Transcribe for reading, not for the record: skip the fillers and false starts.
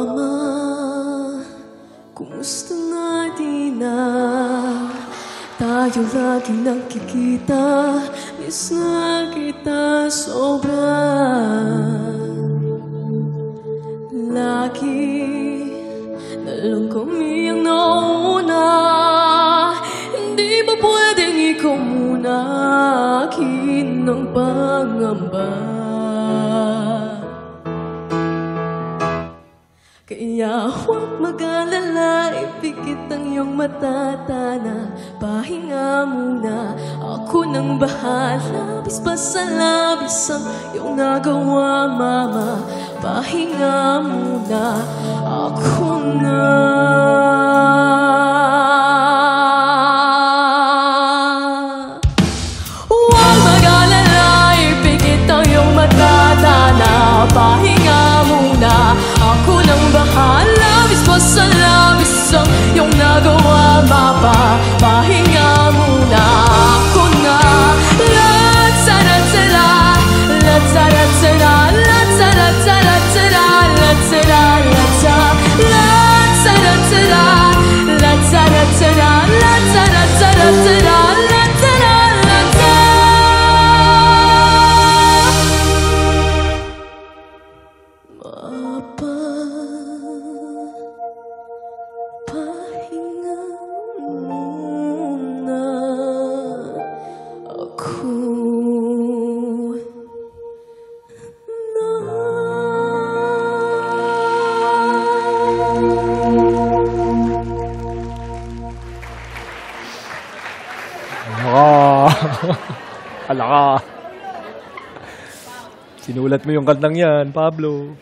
Mama, kumusta na di na tayo lagi nagkikita? Miss na kita sobra. Lagi na lang kami ang nauna. Hindi ba pwedeng ikaw muna akin ng pangamba? Kaya huwag mag-alala, ipikit ang iyong matatana. Pahinga muna, ako nang bahala. Labis pa sa labis ang iyong nagawa, Mama. Pahinga muna, ako na. Huwag mag-alala, ipikit ang iyong matatana. Pahinga muna, ako nang bahala. Labis pa sa labis ang iyong nagawa, Mama. Pahinga muna, ako na. Latsara-tsara, latsara-tsara, latsara-tsara, latsara-tsara, latsara-tsara, latsara-tsara, latsara-tsara, latsara-tsara. Papa, pahinga muna, ako Alaka. Sinulat mo yung kantang yan, Pablo.